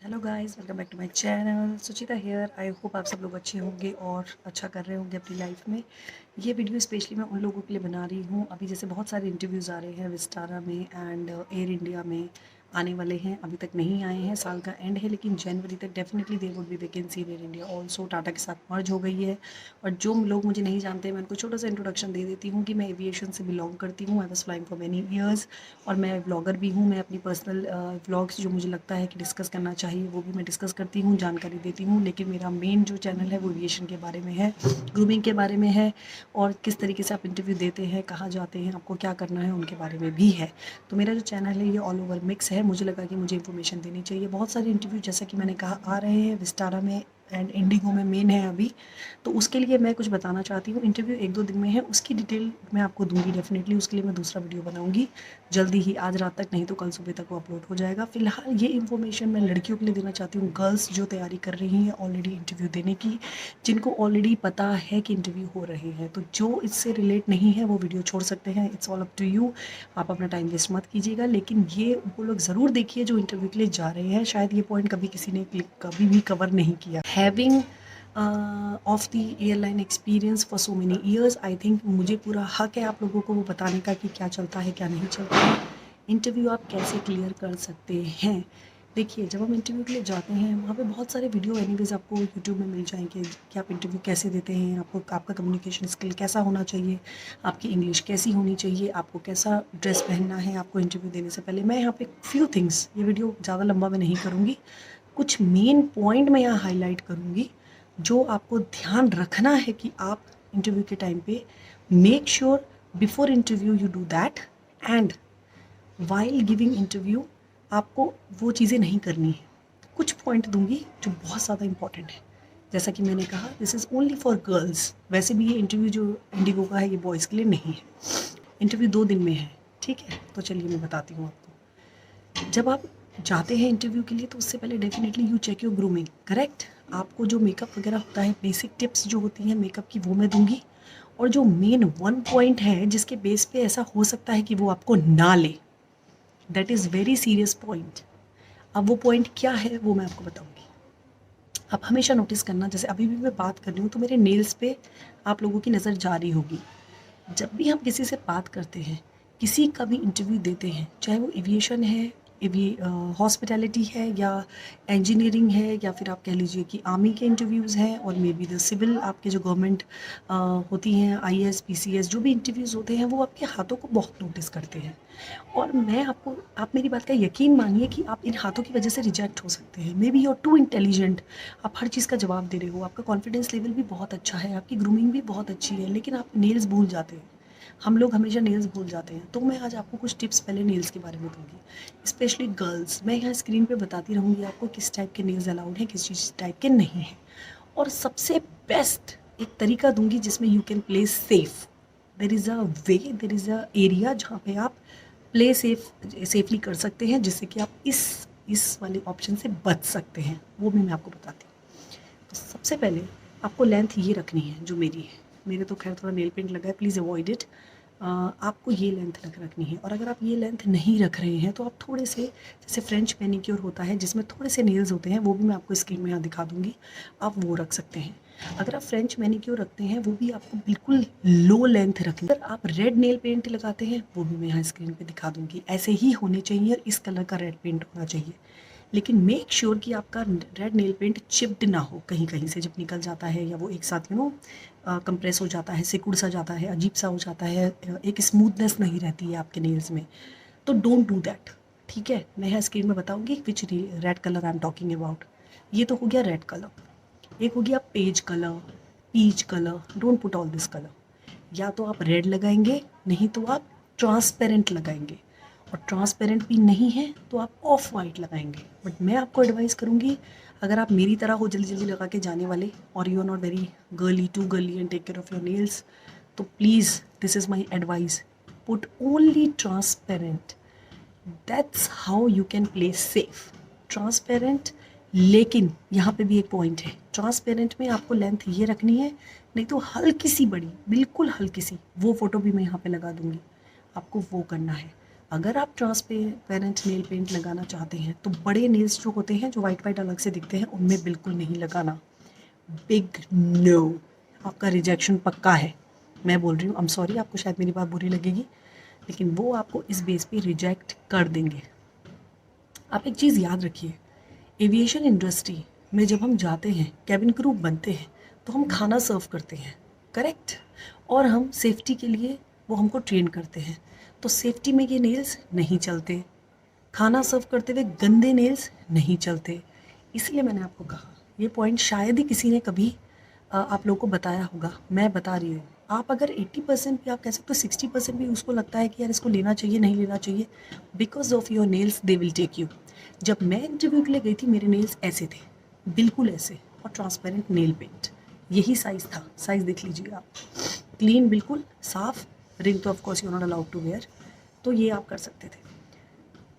Hello guys, welcome back to my channel Suchita here. I hope आप सब लोग अच्छे होंगे और अच्छा कर रहे होंगे अपनी लाइफ में। ये वीडियो स्पेशली मैं उन लोगों के लिए बना रही हूँ, अभी जैसे बहुत सारे इंटरव्यूज़ आ रहे हैं विस्टारा में एंड एयर इंडिया में आने वाले हैं। अभी तक नहीं आए हैं, साल का एंड है, लेकिन जनवरी तक definitely there would be vacancy in Air India. Also Tata के साथ मर्ज हो गई है। और जो लोग मुझे नहीं जानते, मैं उनको छोटा सा इंट्रोडक्शन दे देती हूँ कि मैं एविएशन से बिलोंग करती हूँ। I was flying for many years और मैं व्लॉगर भी हूँ। मैं अपनी पर्सनल व्लॉग्स जो मुझे लगता है कि डिस्कस करना चाहिए वो भी मैं डिस्कस करती हूँ, जानकारी देती हूँ। लेकिन मेरा मेन जो चैनल है वो एविएशन के बारे में है, ग्रूमिंग के बारे में है, और किस तरीके से आप इंटरव्यू देते हैं, कहाँ जाते हैं, आपको क्या करना है, उनके बारे में भी है। तो मेरा जो चैनल है ये ऑल ओवर मिक्स है। मुझे लगा कि मुझे इन्फॉर्मेशन देनी चाहिए। बहुत सारे इंटरव्यू जैसा कि मैंने कहा आ रहे हैं, विस्टारा में एंड इंडिगो में मेन है अभी। तो उसके लिए मैं कुछ बताना चाहती हूँ। इंटरव्यू 1-2 दिन में है, उसकी डिटेल मैं आपको दूंगी डेफिनेटली। उसके लिए मैं दूसरा वीडियो बनाऊंगी जल्दी ही, आज रात तक नहीं तो कल सुबह तक वो अपलोड हो जाएगा। फिलहाल ये इन्फॉर्मेशन मैं लड़कियों के लिए देना चाहती हूँ, गर्ल्स जो तैयारी कर रही हैं ऑलरेडी इंटरव्यू देने की, जिनको ऑलरेडी पता है कि इंटरव्यू हो रहे हैं। तो जो इससे रिलेट नहीं है वो वीडियो छोड़ सकते हैं, it's all up to you. आप अपना टाइम वेस्ट मत कीजिएगा, लेकिन ये वो लोग ज़रूर देखिए जो इंटरव्यू के लिए जा रहे हैं। शायद ये पॉइंट कभी किसी ने कभी भी कवर नहीं किया। Having of the airline experience for so many years, I think मुझे पूरा हक है आप लोगों को वो बताने का कि क्या चलता है क्या नहीं चलता है, इंटरव्यू आप कैसे क्लियर कर सकते हैं। देखिए, जब हम इंटरव्यू के लिए जाते हैं वहाँ पे बहुत सारे वीडियो एनीवेज आपको यूट्यूब में मिल जाएंगे कि आप इंटरव्यू कैसे देते हैं, आपको आपका कम्युनिकेशन स्किल कैसा होना चाहिए, आपकी इंग्लिश कैसी होनी चाहिए, आपको कैसा ड्रेस पहनना है आपको इंटरव्यू देने से पहले। मैं यहाँ पे फ्यू थिंग्स, ये वीडियो ज़्यादा लंबा मैं नहीं करूँगी, कुछ मेन पॉइंट मैं यहाँ हाईलाइट करूँगी जो आपको ध्यान रखना है कि आप इंटरव्यू के टाइम पे make sure before interview you do that, and while giving interview आपको वो चीज़ें नहीं करनी है। कुछ पॉइंट दूंगी जो बहुत ज़्यादा इंपॉर्टेंट है। जैसा कि मैंने कहा, this is only for girls. वैसे भी ये इंटरव्यू जो इंडिगो का है ये बॉयज़ के लिए नहीं है। इंटरव्यू 2 दिन में है, ठीक है। तो चलिए मैं बताती हूँ आपको। जब आप जाते हैं इंटरव्यू के लिए तो उससे पहले definitely you check your grooming, correct. आपको जो मेकअप वगैरह होता है, बेसिक टिप्स जो होती हैं मेकअप की, वो मैं दूंगी। और जो मेन वन पॉइंट है जिसके बेस पे ऐसा हो सकता है कि वो आपको ना ले, that is very serious point. अब वो पॉइंट क्या है वो मैं आपको बताऊंगी। आप हमेशा नोटिस करना, जैसे अभी भी मैं बात कर रही हूँ तो मेरे नेल्स पे आप लोगों की नज़र जा रही होगी। जब भी हम किसी से बात करते हैं, किसी का भी इंटरव्यू देते हैं, चाहे वो एविएशन है, हॉस्पिटैलिटी है, या इंजीनियरिंग है, या फिर आप कह लीजिए कि आर्मी के इंटरव्यूज़ हैं, और मे बी द सिविल आपके जो गवर्नमेंट होती हैं, आईएएस पीसीएस, जो भी इंटरव्यूज़ होते हैं वो आपके हाथों को बहुत नोटिस करते हैं। और मैं आपको, आप मेरी बात का यकीन मानिए कि आप इन हाथों की वजह से रिजेक्ट हो सकते हैं। Maybe you are too intelligent, आप हर चीज़ का जवाब दे रहे हो, आपका कॉन्फिडेंस लेवल भी बहुत अच्छा है, आपकी ग्रूमिंग भी बहुत अच्छी है, लेकिन आप नेल्स भूल जाते हैं। हम लोग हमेशा नेल्स भूल जाते हैं। तो मैं आज आपको कुछ टिप्स पहले नेल्स के बारे में दूंगी, स्पेशली गर्ल्स। मैं यहाँ स्क्रीन पे बताती रहूँगी आपको किस टाइप के नेल्स अलाउड हैं, किस चीज़ टाइप के नहीं हैं। और सबसे बेस्ट एक तरीका दूंगी जिसमें you can play safe. There is a way, there is a area जहाँ पे आप प्ले सेफली कर सकते हैं, जिससे कि आप इस वाले ऑप्शन से बच सकते हैं। वो भी मैं आपको बताती हूँ। तो सबसे पहले आपको लेंथ ये रखनी है जो मेरी है। मेरे तो खैर थोड़ा नेल पेंट लगा है, प्लीज़ अवॉइड इट। आपको ये लेंथ रखनी है। और अगर आप ये लेंथ नहीं रख रहे हैं तो आप थोड़े से, जैसे फ्रेंच मैनिक्योर होता है जिसमें थोड़े से नेल्स होते हैं, वो भी मैं आपको स्क्रीन में यहाँ दिखा दूँगी, आप वो रख सकते हैं। अगर आप फ्रेंच मैनिक्योर रखते हैं वो भी आपको बिल्कुल लो लेंथ रखनी है। अगर आप रेड नेल पेंट लगाते हैं वो भी मैं यहाँ स्क्रीन पे दिखा दूँगी, ऐसे ही होने चाहिए और इस कलर का रेड पेंट होना चाहिए। लेकिन मेक श्योर कि आपका रेड नेल पेंट चिप्ड ना हो, कहीं कहीं से जब निकल जाता है या वो एक साथ कंप्रेस हो जाता है, सिकुड़ सा जाता है, अजीब सा हो जाता है, एक स्मूथनेस नहीं रहती है आपके नेल्स में। तो डोंट डू दैट, ठीक है। मैं यहाँ स्क्रीन में बताऊँगी which red colour I am talking about. ये तो हो गया रेड कलर। एक हो गया page colour, peach colour. Don't put all this colour. या तो आप रेड लगाएंगे, नहीं तो आप ट्रांसपेरेंट लगाएंगे, और ट्रांसपेरेंट भी नहीं है तो आप ऑफ वाइट लगाएंगे। बट मैं आपको एडवाइस करूँगी, अगर आप मेरी तरह हो जल्दी जल्दी लगा के जाने वाले, और you are not very girly, too girly and take care of your nails, तो please this is my advice, put only transparent. That's how you can play safe. Transparent, लेकिन यहाँ पे भी एक पॉइंट है, ट्रांसपेरेंट में आपको लेंथ ये रखनी है, नहीं तो हल्की सी बड़ी, बिल्कुल हल्की सी, वो फ़ोटो भी मैं यहाँ पे लगा दूँगी, आपको वो करना है। अगर आप ट्रांसपेरेंट नेल पेंट लगाना चाहते हैं तो बड़े नेल्स जो होते हैं जो वाइट वाइट अलग से दिखते हैं उनमें बिल्कुल नहीं लगाना। बिग नो, आपका रिजेक्शन पक्का है। मैं बोल रही हूँ, आई एम सॉरी, आपको शायद मेरी बात बुरी लगेगी, लेकिन वो आपको इस बेस पे रिजेक्ट कर देंगे। आप एक चीज़ याद रखिए, एविएशन इंडस्ट्री में जब हम जाते हैं, कैबिन क्रू बनते हैं, तो हम खाना सर्व करते हैं, करेक्ट, और हम सेफ्टी के लिए वो हमको ट्रेन करते हैं। तो सेफ्टी में ये नेल्स नहीं चलते, खाना सर्व करते हुए गंदे नेल्स नहीं चलते। इसलिए मैंने आपको कहा, ये पॉइंट शायद ही किसी ने कभी आप लोगों को बताया होगा, मैं बता रही हूँ। आप अगर 80% भी, आप कह सकते हो 60% भी उसको लगता है कि यार इसको लेना चाहिए नहीं लेना चाहिए, because of your nails they will take you. जब मैं इंटरव्यू के लिए गई थी मेरे नेल्स ऐसे थे, बिल्कुल ऐसे, और ट्रांसपेरेंट नेल पेंट, यही साइज़ था, साइज़ देख लीजिए आप, क्लीन, बिल्कुल साफ, रिंग तो of course you not allowed to wear, तो ये आप कर सकते थे।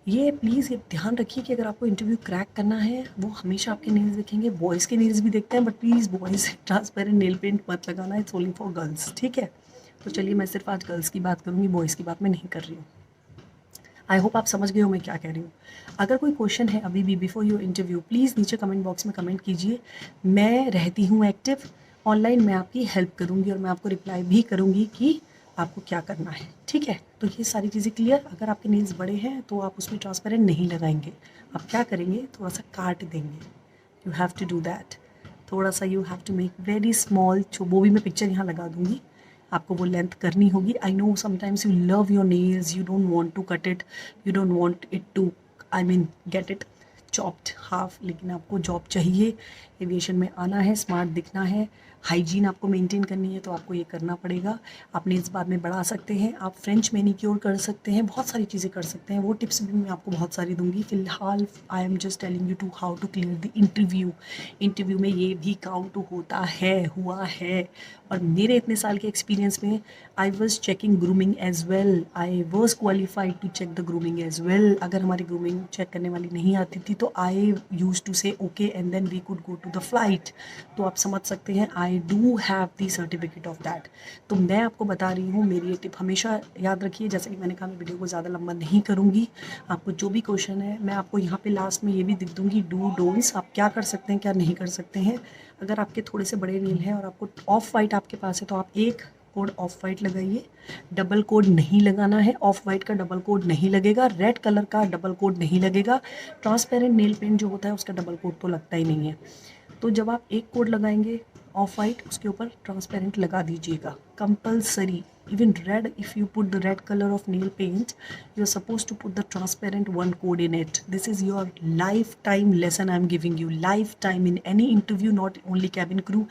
ये प्लीज़ ये ध्यान रखिए कि अगर आपको इंटरव्यू क्रैक करना है, वो हमेशा आपके नेल्स देखेंगे। बॉयज़ के नेल्स भी देखते हैं, but please boys transparent nail paint मत लगाना, इट्स ओनली फॉर गर्ल्स, ठीक है। तो चलिए, मैं सिर्फ आज गर्ल्स की बात करूँगी, बॉयज़ की बात मैं नहीं कर रही हूँ। आई होप आप समझ गए हो मैं क्या कह रही हूँ। अगर कोई क्वेश्चन है अभी भी बिफोर योर इंटरव्यू, प्लीज़ नीचे कमेंट बॉक्स में कमेंट कीजिए। मैं रहती हूँ एक्टिव ऑनलाइन, मैं आपकी हेल्प करूँगी और मैं आपको रिप्लाई भी करूँगी कि आपको क्या करना है, ठीक है। तो ये सारी चीज़ें क्लियर। अगर आपके नेल्स बड़े हैं तो आप उसमें ट्रांसपेरेंट नहीं लगाएंगे, आप क्या करेंगे, थोड़ा सा काट देंगे। You have to do that, थोड़ा सा you have to make very small, वो भी मैं पिक्चर यहाँ लगा दूँगी, आपको वो लेंथ करनी होगी। I know sometimes you love your nails, you don't want to cut it, you don't want it to, I mean get it chopped half, लेकिन आपको जॉब चाहिए, एविएशन में आना है, स्मार्ट दिखना है, हाइजीन आपको मेंटेन करनी है, तो आपको ये करना पड़ेगा। आप नेल्स बाद में बढ़ा सकते हैं, आप फ्रेंच मैनिक्योर कर सकते हैं, बहुत सारी चीज़ें कर सकते हैं, वो टिप्स भी मैं आपको बहुत सारी दूंगी। फिलहाल I am just telling you to how to clear the interview. Interview में ये भी काउंट होता है, हुआ है, और मेरे इतने साल के एक्सपीरियंस में I was checking grooming as well, I was qualified to check the grooming as well. अगर हमारी ग्रूमिंग चेक करने वाली नहीं आती थी तो I use to say okay and then we could go to the flight. तो आप समझ सकते हैं, I do have the certificate of that. तो मैं आपको बता रही हूँ, मेरी ये टिप हमेशा याद रखिए। जैसे कि मैंने कहा, मैं वीडियो को ज़्यादा लंबा नहीं करूँगी। आपको जो भी क्वेश्चन है, मैं आपको यहाँ पे लास्ट में ये भी दिख दूँगी, डू डोंट्स, आप क्या कर सकते हैं क्या नहीं कर सकते हैं। अगर आपके थोड़े से बड़े नेल हैं और आपको ऑफ वाइट आपके पास है तो आप एक कोड ऑफ वाइट लगाइए, डबल कोड नहीं लगाना है। ऑफ वाइट का डबल कोड नहीं लगेगा, रेड कलर का डबल कोड नहीं लगेगा। ट्रांसपेरेंट नेल पेंट जो होता है उसका डबल कोड तो लगता ही नहीं है। तो जब आप एक कोड लगाएंगे ऑफ वाइट, उसके ऊपर ट्रांसपेरेंट लगा दीजिएगा, compulsory. even red, if you put the red color of nail paint, you're supposed to put the transparent one code in it. This is your lifetime lesson I'm giving you, lifetime, in any interview, not only cabin crew,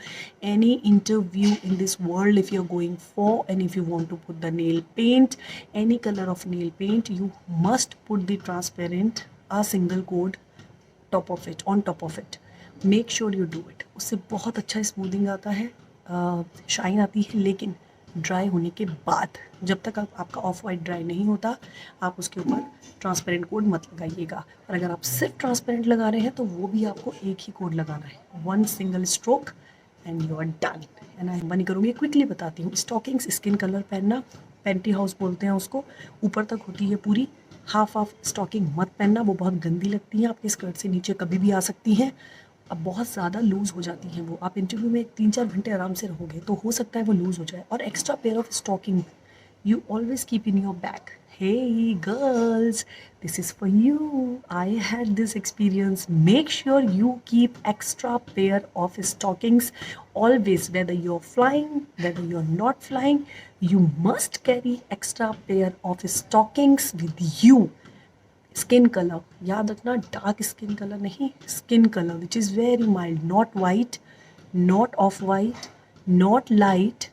any interview in this world, if you're going for, and if you want to put the nail paint, any color of nail paint, you must put the transparent, a single code top of it, on top of it. Make sure you do it. उससे बहुत अच्छा smoothing आता है, shine आती है, लेकिन dry होने के बाद, जब तक आपका ऑफ वाइट ड्राई नहीं होता, आप उसके ऊपर ट्रांसपेरेंट कोड मत लगाइएगा। और अगर आप सिर्फ ट्रांसपेरेंट लगा रहे हैं तो वो भी आपको एक ही कोड लगाना है, one single stroke, and you are done. And I बनी करूँगी, क्विकली बताती हूँ। स्टॉकिंग्स स्किन कलर पहनना, पेंटी हाउस बोलते हैं उसको, ऊपर तक होती है पूरी, हाफ ऑफ स्टॉकिंग मत पहनना, वो बहुत गंदी लगती हैं, आपके स्कर्ट से नीचे कभी भी आ सकती हैं। अब बहुत ज़्यादा लूज़ हो जाती हैं वो, आप इंटरव्यू में 3-4 घंटे आराम से रहोगे तो हो सकता है वो लूज़ हो जाए। और extra pair of stocking you always keep in your bag. Hey girls, this is for you. I had this experience. Make sure you keep extra pair of stockings always, whether you're flying, whether you're not flying, you must carry extra pair of stockings with you. Skin colour याद रखना, dark skin colour नहीं, skin colour which is very mild, not white, not of white, not light,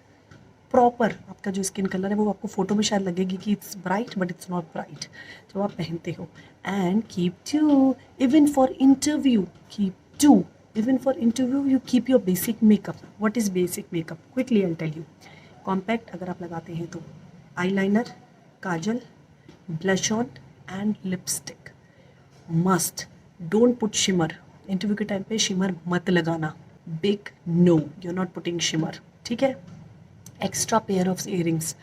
proper. आपका जो skin colour है वो आपको photo में शायद लगेगी कि it's bright, but it's not bright जब आप पहनते हो। And keep to, even for interview, keep to, even for interview you keep your basic makeup. What is basic makeup? Quickly I tell you. Compact अगर आप लगाते हैं तो eyeliner, kajal, blush on and lipstick must. Don't put shimmer, interview के time पे shimmer मत लगाना, big no, you are not putting shimmer, ठीक है। एक्स्ट्रा पेयर ऑफ इयरिंग्स,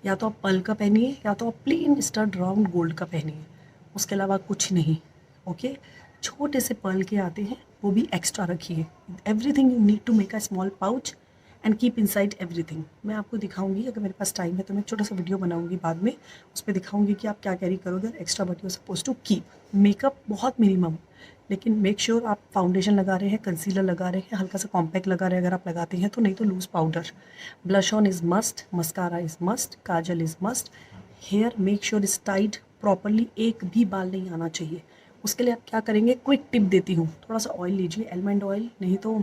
या तो आप पर्ल का पहनिए या तो आप प्लेन स्टड राउंड गोल्ड का पहनिए, उसके अलावा कुछ नहीं। ओके, छोटे से पर्ल के आते हैं, वो भी एक्स्ट्रा रखिए। Everything you need to make a small pouch and keep inside everything. मैं आपको दिखाऊंगी, अगर मेरे पास टाइम है तो मैं एक छोटा सा वीडियो बनाऊंगी बाद में, उस पर दिखाऊंगी कि आप क्या कैरी करोगे extra but you suppose to keep. Makeup बहुत मिनिमम, लेकिन मेक श्योर आप फाउंडेशन लगा रहे हैं, कंसीलर लगा रहे हैं, हल्का सा कॉम्पैक्ट लगा रहे हैं अगर आप लगाते हैं तो, नहीं तो loose powder. Blush on is must, mascara is must, kajal is must. Hair make sure is tied properly, एक भी बाल नहीं आना चाहिए। उसके लिए आप क्या करेंगे, क्विक टिप देती हूँ, थोड़ा सा ऑयल लीजिए, आलमंड ऑयल नहीं तो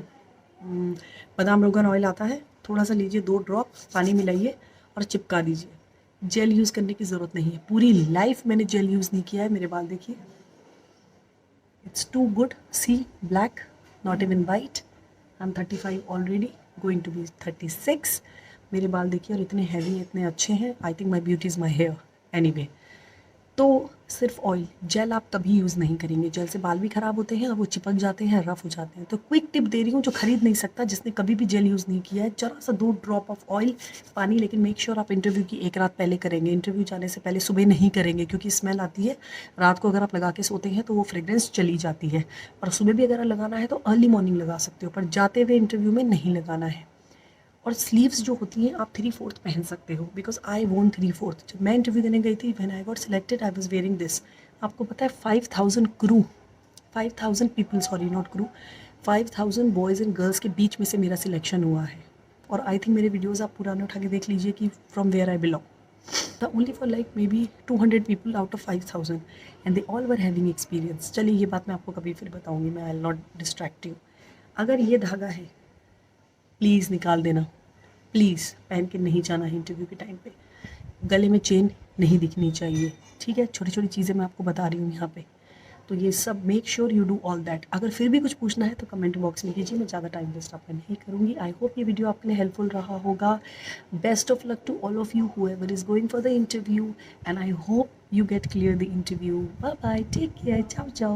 बादाम रोगन ऑयल आता है, थोड़ा सा लीजिए, 2 ड्रॉप पानी मिलाइए और चिपका दीजिए। जेल यूज़ करने की ज़रूरत नहीं है, पूरी लाइफ मैंने जेल यूज़ नहीं किया है। मेरे बाल देखिए, it's too good. See, black, not even white. I'm 35 already, going to be 36. मेरे बाल देखिए और इतने हैवी, इतने अच्छे हैं। I think my beauty is my hair anyway. तो सिर्फ ऑयल, जेल आप कभी यूज़ नहीं करेंगे, जेल से बाल भी ख़राब होते हैं और वो चिपक जाते हैं, रफ हो जाते हैं। तो क्विक टिप दे रही हूँ, जो खरीद नहीं सकता, जिसने कभी भी जेल यूज़ नहीं किया है, जरा सा 2 ड्रॉप ऑफ ऑयल, पानी। लेकिन मेक श्योर आप इंटरव्यू की एक रात पहले करेंगे, इंटरव्यू जाने से पहले सुबह नहीं करेंगे, क्योंकि स्मेल आती है। रात को अगर आप लगा के सोते हैं तो वो फ्रेग्रेंस चली जाती है। और सुबह भी अगर लगाना है तो अर्ली मॉर्निंग लगा सकते हो, पर जाते हुए इंटरव्यू में नहीं लगाना है। और स्लीव्स जो होती हैं आप 3/4 पहन सकते हो, बिकॉज आई वॉन्ट 3/4। जब मैं इंटरव्यू देने गई थी, when I got selected I was wearing this. आपको पता है 5000 crew, 5000 people, sorry not crew, 5000 boys and girls के बीच में से मेरा सिलेक्शन हुआ है। और आई थिंक मेरे वीडियोज़ आप पुराने उठा के देख लीजिए कि from where I belong. The only for like maybe 200 people out of 5000 and they all were having experience. चलिए ये बात मैं आपको कभी फिर बताऊँगी, मैं I will not distract you. अगर ये धागा है प्लीज़ निकाल देना, प्लीज़ पहन के नहीं जाना है इंटरव्यू के टाइम पे। गले में चेन नहीं दिखनी चाहिए, ठीक है। छोटी छोटी चीज़ें मैं आपको बता रही हूँ यहाँ पे, तो ये सब make sure you do all that. अगर फिर भी कुछ पूछना है तो कमेंट बॉक्स में कीजिए, मैं ज़्यादा टाइम वेस्ट आपका नहीं करूँगी। आई होप ये वीडियो आपके लिए हेल्पफुल रहा होगा। Best of luck to all of you whoever is going for the interview, and I hope you get clear the interview. Bye bye, take care, ciao ciao.